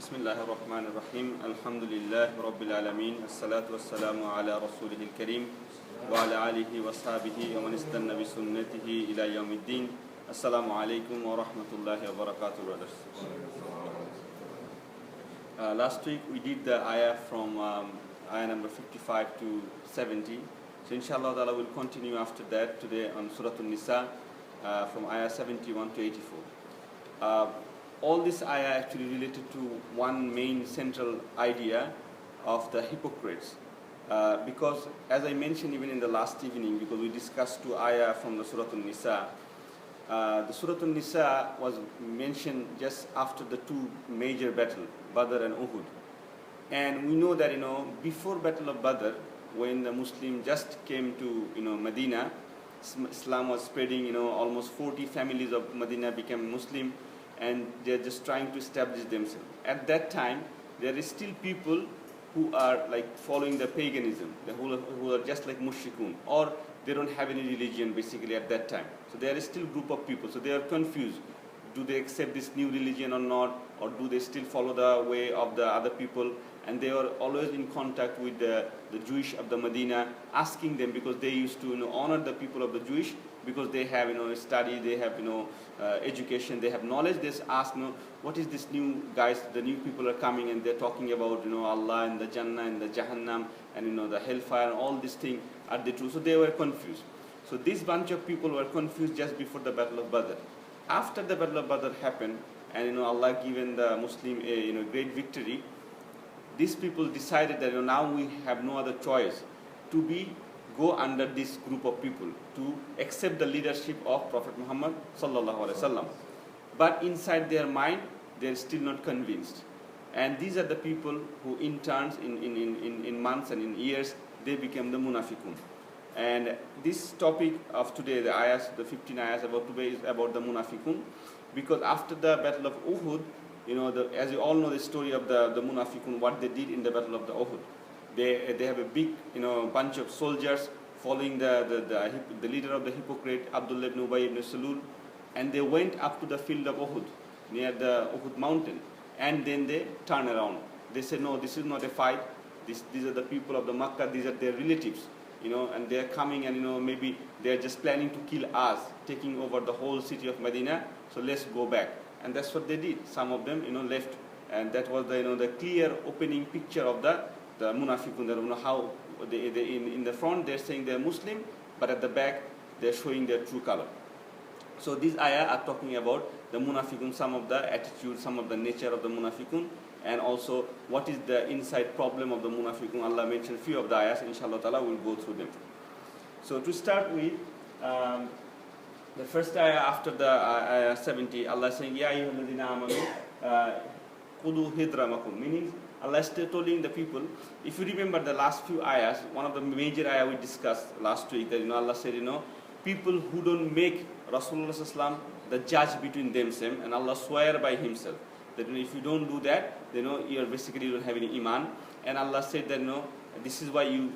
Bismillahir Rahmanir Rahim. Alhamdulillah Rabbil Alameen. As-salatu was-salamu ala Rasulihil Kareem wa ala alihi wa sahbihi wa man istanna bi sunnatihi ila yawmiddin. Assalamu alaikum wa rahmatullahi wa barakatuh, brothers. Last week we did the ayah from ayah number 55 to 70. So inshallah ta'ala we'll continue after that today on Surah Nisa from ayah 71 to 84. All this ayah actually related to one main central idea of the hypocrites. Because as I mentioned even in the last evening, because we discussed two ayah from the Surah Nisa, the Surah Nisa was mentioned just after the two major battles, Badr and Uhud. And we know that, before Battle of Badr, when the Muslim just came to, Medina, Islam was spreading, almost 40 families of Medina became Muslim, and they're just trying to establish themselves. At that time, there is still people who are like following the paganism, who are just like mushrikun, or they don't have any religion basically at that time. So there is still a group of people, so they are confused. Do they accept this new religion or not, or do they still follow the way of the other people? And they are always in contact with the Jewish of the Medina, asking them, because they used to honor the people of the Jewish, because they have study, they have education, they have knowledge. They ask, what is this new guys? The new people are coming and they're talking about Allah and the Jannah and the Jahannam and the hellfire and all these things. Are they true? So they were confused. So this bunch of people were confused just before the Battle of Badr. After the Battle of Badr happened, and Allah given the Muslim a great victory, these people decided that now we have no other choice to go under this group of people, to accept the leadership of Prophet Muhammad sallallahu alaihi wasallam. But inside their mind, they're still not convinced. And these are the people who in turns, in months and in years, they became the munafiqun. And this topic of today, the ayahs, the 15 ayahs about today, is about the munafiqun, because after the Battle of Uhud, as you all know the story of the munafiqun, what they did in the Battle of the Uhud. They have a big bunch of soldiers following the leader of the hypocrite, Abdullah ibn Ubay ibn Salul, and they went up to the field of Uhud, near the Uhud mountain, and then they turn around. They said, no, this is not a fight. These are the people of the Makkah, these are their relatives, and they are coming, and maybe they are just planning to kill us, taking over the whole city of Medina, so let's go back. And that's what they did. Some of them left, and that was the clear opening picture of the munafiqun. That how they in the front they're saying they're Muslim, but at the back they're showing their true color. So these ayah are talking about the munafiqun, some of the attitude, some of the nature of the munafiqun, and also what is the inside problem of the munafiqun. Allah mentioned few of the ayahs. Inshallah ta'ala we'll go through them. So to start with, the first ayah after the ayah 70, Allah is saying, Ya ayyuhalladhina amanu qudu hidramakum, meaning Allah is telling the people, if you remember the last few ayahs, one of the major ayah we discussed last week, that Allah said, people who don't make Rasulullah sallallahu the judge between themselves, and Allah swear by himself that if you don't do that, you basically don't have any iman. And Allah said that this is why you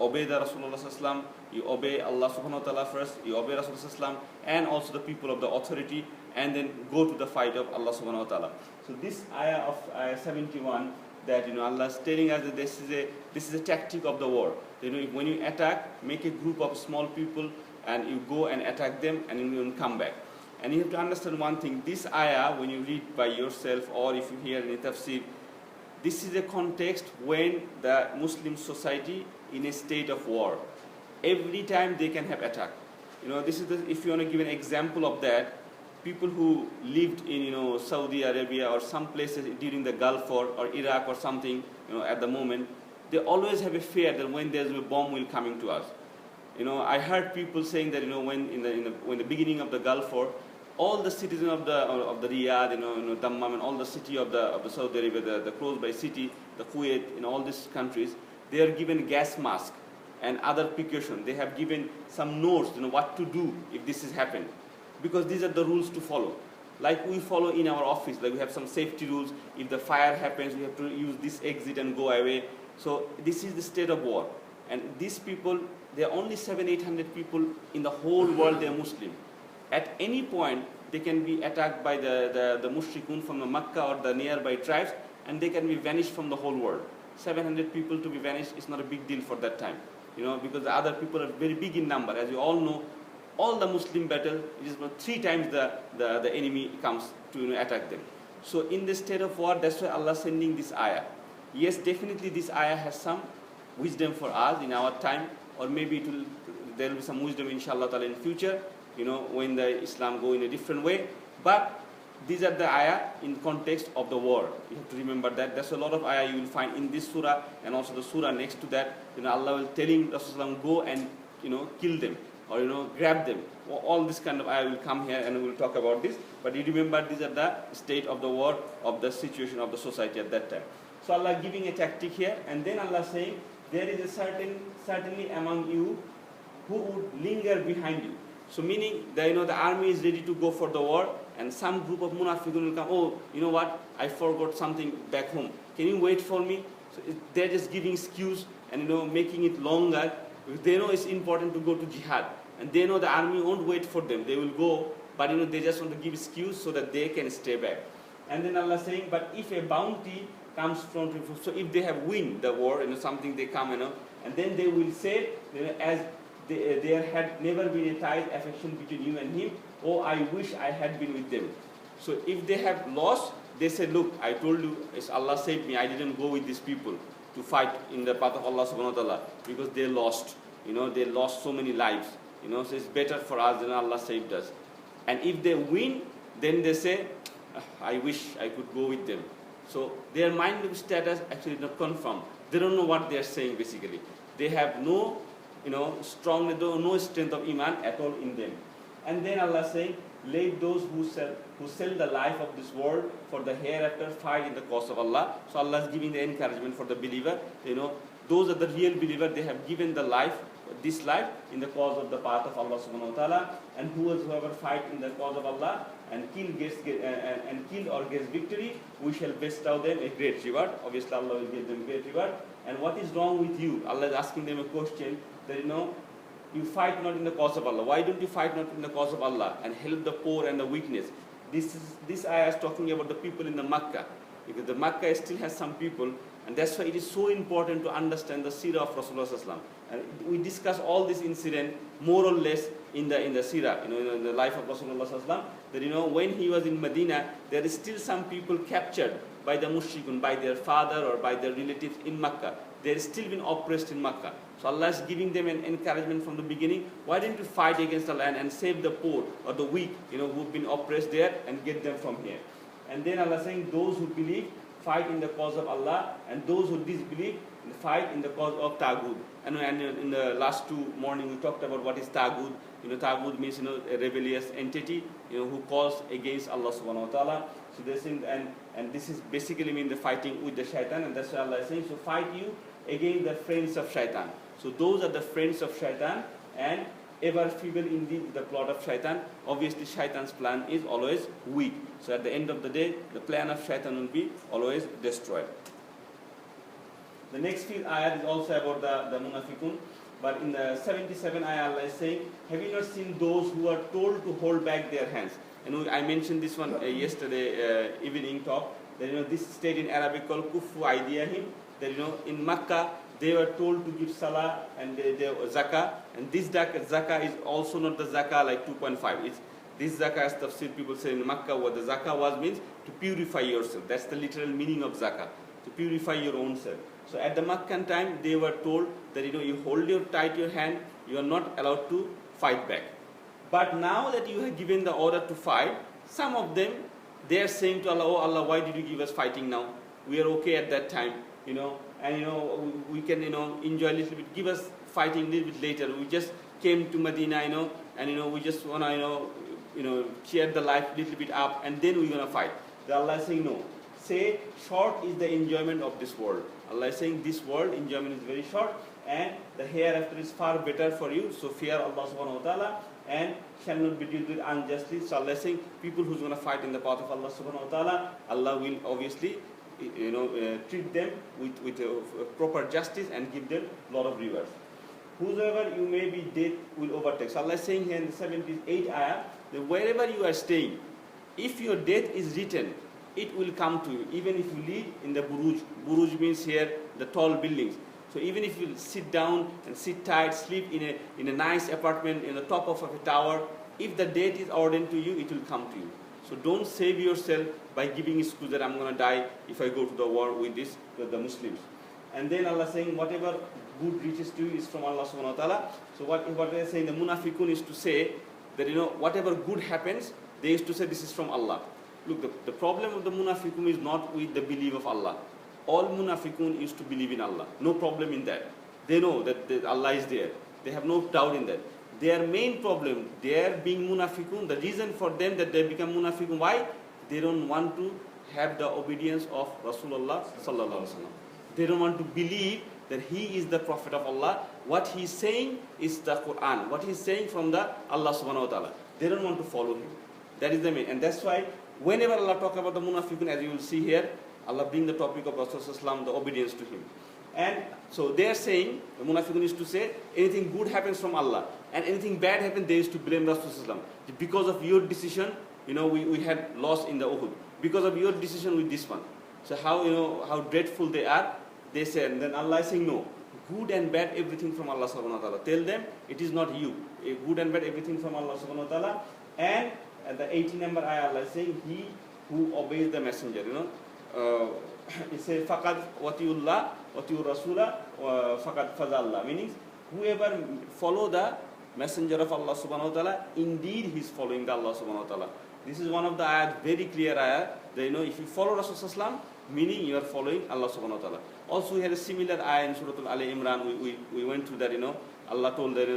obey the Rasulullah sallallahu, you obey Allah subhanahu wa ta'ala first, you obey Rasulullah sallallahu, and also the people of the authority, and then go to the fight of Allah subhanahu wa ta'ala. So this ayah of ayah 71, that Allah is telling us that this is a tactic of the war. When you attack, make a group of small people and you go and attack them, and you come back. And you have to understand one thing, this ayah, when you read by yourself or if you hear in tafsir, this is a context when the Muslim society in a state of war. Every time they can have attack. This is if you want to give an example of that, people who lived in Saudi Arabia or some places during the Gulf or Iraq or something, at the moment, they always have a fear that when there's a bomb will coming to us. I heard people saying that when in the beginning of the Gulf War, all the citizens of the Riyadh, Dammam, and all the city of the Saudi Arabia, the close by city, the Kuwait, in all these countries, they are given gas mask and other precautions. They have given some notes, what to do if this has happened, because these are the rules to follow. Like we follow in our office, like we have some safety rules. If the fire happens, we have to use this exit and go away. So this is the state of war. And these people, there are only 700-800 people in the whole world. They are Muslim. At any point, they can be attacked by the mushrikun from the Makkah or the nearby tribes, and they can be vanished from the whole world. 700 people to be vanished is not a big deal for that time, because the other people are very big in number. As you all know, all the Muslim battle, it is about 3 times the enemy comes to attack them. So in this state of war, that's why Allah is sending this ayah. Yes, definitely this ayah has some wisdom for us in our time, or maybe there will be some wisdom inshallah ta'ala in future, when the Islam go in a different way. But these are the ayah in context of the war. You have to remember that. There's a lot of ayah you will find in this surah and also the surah next to that. Allah will telling Rasulullah go and kill them, or grab them. All this kind of ayah will come here and we will talk about this. But you remember these are the state of the war, of the situation of the society at that time. So Allah giving a tactic here, and then Allah saying there is a certainly among you who would linger behind you. So meaning the army is ready to go for the war, and some group of munafiqun will come. Oh, you know what? I forgot something back home. Can you wait for me? So they're just giving excuse and making it longer. They know it's important to go to jihad, and they know the army won't wait for them. They will go, but they just want to give excuse so that they can stay back. And then Allah saying, but if a bounty comes from, so if they have win the war, something they come, and then they will say, as there had never been a tight affection between you and him. Oh, I wish I had been with them. So if they have lost, they say, look, I told you, as Allah saved me, I didn't go with these people to fight in the path of Allah subhanahu wa ta'ala, because they lost. They lost so many lives. So it's better for us than Allah saved us. And if they win, then they say, I wish I could go with them. So their mind status actually not confirmed. They don't know what they are saying basically. They have no no strength of iman at all in them. And then Allah saying, let those who sell the life of this world for the hereafter fight in the cause of Allah. So Allah is giving the encouragement for the believer. Those are the real believer. They have given this life in the cause of the path of Allah subhanahu wa ta'ala. And whoever fight in the cause of Allah and kill or gets victory, we shall bestow them a great reward. Obviously Allah will give them great reward. And what is wrong with you? Allah is asking them a question that you fight not in the cause of Allah. Why don't you fight not in the cause of Allah and help the poor and the weakness? This ayah is talking about the people in the Makkah, because the Makkah still has some people, and that's why it is so important to understand the Surah of Rasulullah sallallahu alaihi wasallam. And we discuss all this incident more or less in the Surah, in the life of Rasulullah sallallahu alaihi wasallam. That when he was in Medina, there is still some people captured by the mushrikun, by their father or by their relatives in Makkah. They are still been oppressed in Makkah. So Allah is giving them an encouragement from the beginning. Why don't you fight against the land and save the poor or the weak, who've been oppressed there, and get them from here? And then Allah saying, those who believe fight in the cause of Allah, and those who disbelieve fight in the cause of Taghut. And in the last 2 mornings we talked about what is Taghut. Taghut means a rebellious entity, who calls against Allah subhanahu wa ta'ala. So they're saying, and this is basically mean the fighting with the shaitan, and that's why Allah is saying, so fight you against the friends of shaitan. So those are the friends of shaitan, and ever feeble indeed the plot of shaitan. Obviously shaitan's plan is always weak. So at the end of the day, the plan of shaitan will be always destroyed. The next few ayat is also about the munafiqun. But in the 77 ayah, Allah is saying, have you not seen those who are told to hold back their hands? I mentioned this one yesterday evening talk. That this state in Arabic called kufu aydiyahim. That in Makkah they were told to give salah and zakah. And this zakah is also not the zakah like 2.5. This zakah, as tafsir people say in Makkah, what the zakah was means to purify yourself. That's the literal meaning of zakah, to purify your own self. So at the Meccan time, they were told that you hold tight your hand, you are not allowed to fight back. But now that you have given the order to fight, some of them, they are saying to Allah, oh Allah, why did you give us fighting now? We are okay at that time, and we can enjoy a little bit. Give us fighting a little bit later. We just came to Medina, and we just wanna cheer the life a little bit up, and then we're gonna fight. The Allah is saying no. Say short is the enjoyment of this world. Allah is saying this world enjoyment is very short, and the hereafter is far better for you. So fear Allah subhanahu wa ta'ala and shall not be dealt with unjustly. So Allah is saying people who's going to fight in the path of Allah subhanahu wa ta'ala, Allah will obviously treat them with proper justice and give them a lot of rewards. Whosoever you may be, death will overtake. So Allah is saying here in the 78th ayah that wherever you are staying, if your death is written it will come to you. Even if you live in the buruj. Buruj means here the tall buildings. So even if you sit down and sit tight, sleep in a nice apartment in the top of a tower, if the death is ordained to you, it will come to you. So don't save yourself by giving excuse that I'm going to die if I go to the war with the Muslims. And then Allah saying whatever good reaches to you is from Allah subhanahu wa ta'ala. So what they are saying, the munafiqun is to say that whatever good happens, they used to say this is from Allah. Look, the problem of the munafiqun is not with the belief of Allah. All munafiqun used to believe in Allah. No problem in that. They know that Allah is there. They have no doubt in that. Their main problem, their being munafiqun, the reason for them that they become munafiqun, why? They don't want to have the obedience of Rasulullah sallallahu alaihi wasallam. They don't want to believe that he is the Prophet of Allah. What he is saying is the Quran. What he is saying from the Allah subhanahu wa ta'ala. They don't want to follow him. That is the main. And that's why whenever Allah talk about the munafiqun, as you will see here, Allah bring the topic of Rasulullah, the obedience to him. And so they are saying, the munafiqun is to say, anything good happens from Allah. And anything bad happens, they used to blame Rasulullah. Because of your decision, we had loss in the Uhud. Because of your decision with this one. So how dreadful they are. They say, and then Allah is saying, no. Good and bad, everything from Allah subhanahu wa ta'ala. Tell them, it is not you. Good and bad, everything from Allah subhanahu wa ta'ala. And at the 18th number ayah, Allah is saying, he who obeys the messenger, it says, faqad watiullah, watiur rasula, faqad fazallah. Meaning, whoever follow the messenger of Allah subhanahu wa ta'ala, indeed he is following the Allah subhanahu wa ta'ala. This is one of the ayat, very clear ayat, that if you follow Rasulullah, meaning you are following Allah subhanahu wa ta'ala. Also we had a similar ayah in Surah Al-Imran, we went through that, Allah told that,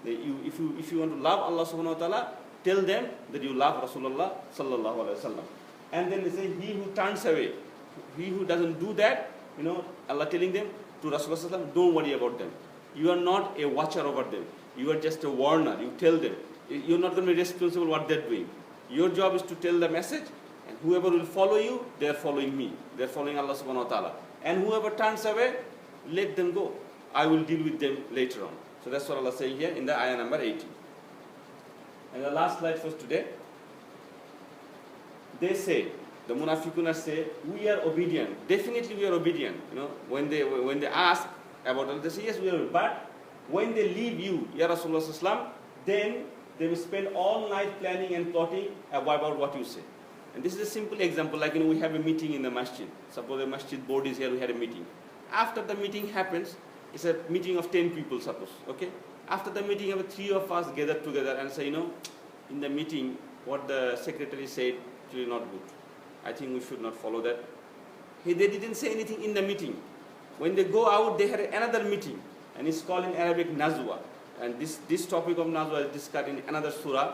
if you want to love Allah subhanahu wa ta'ala, tell them that you love Rasulullah sallallahu alaihi wasallam. And then they say, he who turns away, he who doesn't do that, Allah telling them to Rasulullah sallallahu alaihi wasallam, don't worry about them. You are not a watcher over them. You are just a warner. You tell them. You're not going to be responsible what they're doing. Your job is to tell the message, and whoever will follow you, they are following me. They are following Allah subhanahu wa ta'ala. And whoever turns away, let them go. I will deal with them later on. So that's what Allah is saying here in the ayah number 18. And the last slide for today. They say, the munafiqun say, we are obedient. Definitely we are obedient. When they ask about Allah, they say, yes, we are. But when they leave you, Ya Rasulullah sallam, then they will spend all night planning and plotting about what you say. And this is a simple example, like we have a meeting in the masjid. Suppose the masjid board is here, we had a meeting. After the meeting happens, it's a meeting of 10 people, suppose, okay? After the meeting, 3 of us gather together and say, in the meeting, what the secretary said, actually not good. I think we should not follow that. They didn't say anything in the meeting. When they go out, they had another meeting, and it's called in Arabic Nazwa. And this topic of Nazwa is discussed in another surah,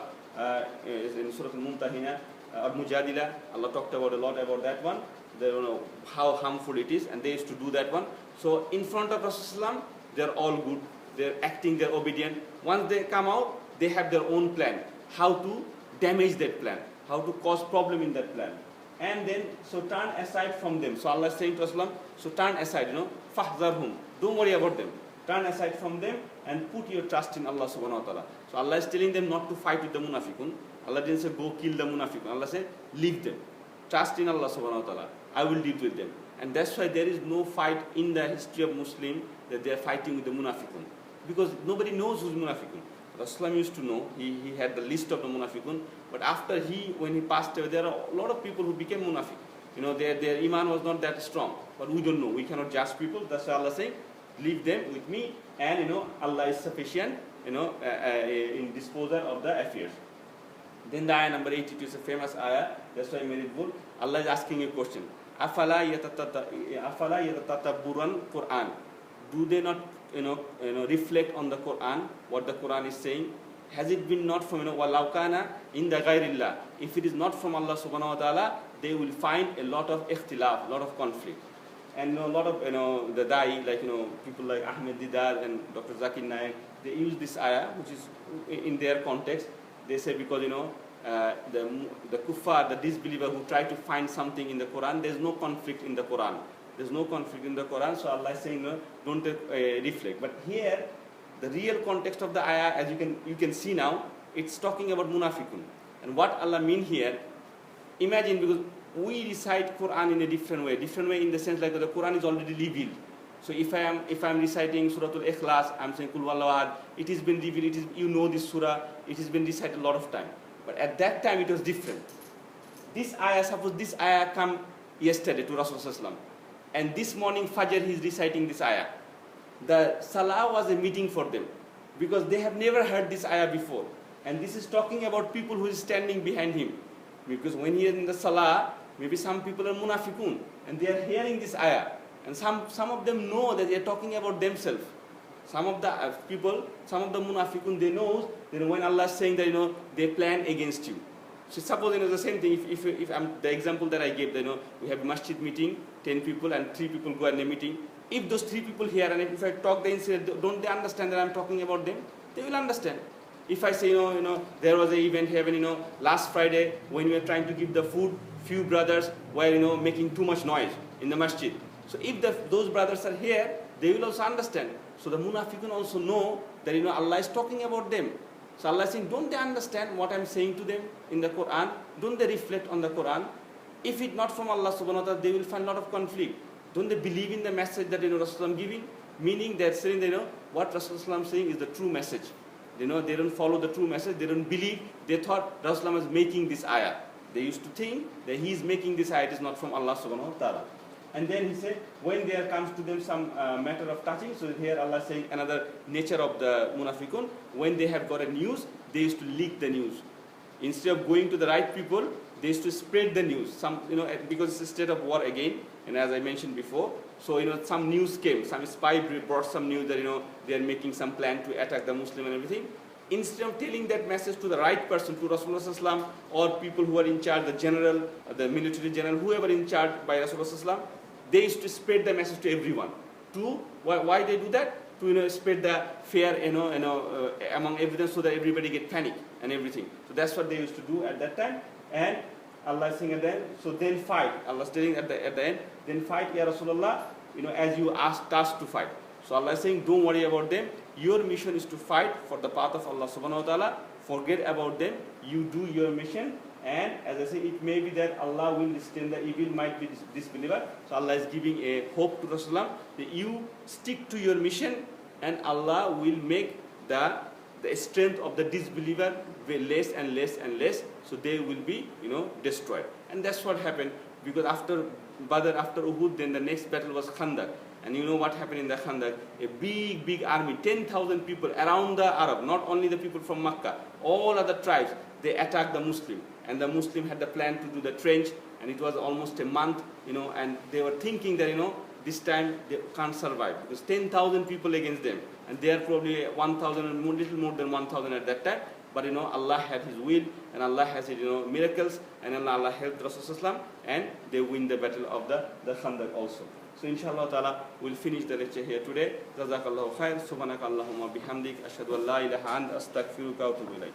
in Surah Al-Mumtahina, or Mujadila. Allah talked about a lot about that one. They don't know how harmful it is, and they used to do that one. So in front of Rasulullah, they're all good. They're acting, they're obedient. Once they come out, they have their own plan. How to damage that plan. How to cause problem in that plan. And then, so turn aside from them. So Allah is saying to Rasulullah, so turn aside, fahzarhum. Don't worry about them. Turn aside from them and put your trust in Allah subhanahu wa ta'ala. So Allah is telling them not to fight with the munafiqun. Allah didn't say go kill the munafiqun. Allah said leave them. Trust in Allah subhanahu wa ta'ala. I will deal with them. And that's why there is no fight in the history of Muslim that they are fighting with the munafiqun. Because nobody knows who's munafiqun. Rasulullah used to know. He had the list of the munafiqun. But after when he passed away, there are a lot of people who became munafiq. Their iman was not that strong. But we don't know. We cannot judge people. That's why Allah is saying, leave them with me, and Allah is sufficient, in disposal of the affairs. Then the ayah number 82 is a famous ayah. That's why I made it bold. Allah is asking a question. Afala yatatabburan Quran. Do they not, reflect on the Quran, what the Quran is saying? Has it been not from, walau kana in the ghairillah? If it is not from Allah subhanahu wa ta'ala, they will find a lot of ikhtilaf, a lot of conflict. And a lot of, the da'i, like, people like Ahmed Didar and Dr. Zakir Naik, they use this ayah, which is in their context. They say because, the kuffar, the disbeliever who try to find something in the Quran, there's no conflict in the Quran. There's no conflict in the Quran, so Allah is saying, don't reflect. But here, the real context of the ayah, as you can see now, it's talking about munafiqun. And what Allah mean here, imagine, because we recite Quran in a different way in the sense like the Quran is already revealed. So if I'm reciting Surah Al-Ikhlas, I'm saying Kul Huwallahu Ahad, it has been revealed, you know this surah, it has been recited a lot of time. But at that time it was different. This ayah, suppose this ayah come yesterday to Rasulullah, and this morning Fajr he is reciting this ayah. The Salah was a meeting for them, because they have never heard this ayah before. And this is talking about people who is standing behind him. Because when he is in the Salah, maybe some people are munafiqun, and they are hearing this ayah. And some of them know that they are talking about themselves. Some of the people, some of the munafiqun, they know that when Allah is saying that, they plan against you. So suppose, the same thing, if I'm the example that I gave, we have a masjid meeting, 10 people and 3 people go in a meeting. If those 3 people here, and if I talk the incident, don't they understand that I'm talking about them? They will understand. If I say, there was an event here, last Friday when we were trying to give the food, few brothers were, making too much noise in the masjid. So if those brothers are here, they will also understand. So the munafiqun also know that, Allah is talking about them. So Allah is saying, don't they understand what I'm saying to them in the Quran? Don't they reflect on the Quran? If it's not from Allah subhanahu wa ta'ala, they will find a lot of conflict. Don't they believe in the message that, Rasulullah giving? Meaning they're saying, what Rasulullah is saying is the true message. They don't follow the true message. They don't believe. They thought Rasulullah was making this ayah. They used to think that he is making this ayah. It is not from Allah subhanahu wa ta'ala. And then he said, when there comes to them some matter of touching, so here Allah is saying another nature of the munafiqun, when they have got a news, they used to leak the news. Instead of going to the right people, they used to spread the news. Some, because it's a state of war again, and as I mentioned before, so some news came, some spy brought some news that they are making some plan to attack the Muslim and everything. Instead of telling that message to the right person, to Rasulullah or people who are in charge, the general, the military general, whoever in charge by Rasulullah, they used to spread the message to everyone. Why they do that? To spread the fear among everyone, so that everybody get panic and everything. So that's what they used to do at that time. And Allah is saying at the end, so then fight. Allah is telling at the end, then fight, Ya Rasulullah, as you asked us to fight. So Allah is saying, don't worry about them. Your mission is to fight for the path of Allah subhanahu wa ta'ala. Forget about them. You do your mission. And as I say, it may be that Allah will restrain the evil, might be disbeliever. So Allah is giving a hope to Rasulullah that you stick to your mission, and Allah will make the strength of the disbeliever less and less and less. So they will be, destroyed. And that's what happened, because after Badr, after Uhud, then the next battle was Khandaq. And you know what happened in the Khandaq? A big army, 10,000 people around the Arab, not only the people from Makkah, all other tribes, they attacked the Muslim. And the Muslim had the plan to do the trench, and it was almost a month, and they were thinking that, this time they can't survive, because 10,000 people against them, and they are probably 1,000 and little more than 1,000 at that time. But Allah had His will, and Allah has His miracles, and Allah helped Rasulullah, and they win the battle of the Khandaq also. So inshallah ta'ala, we'll finish the lecture here today. Jazakallahu khair. Subhanaka Allahumma bihamdik. Ashhadu an la ilaha illa anta astaghfiruka wa atubu ilaik.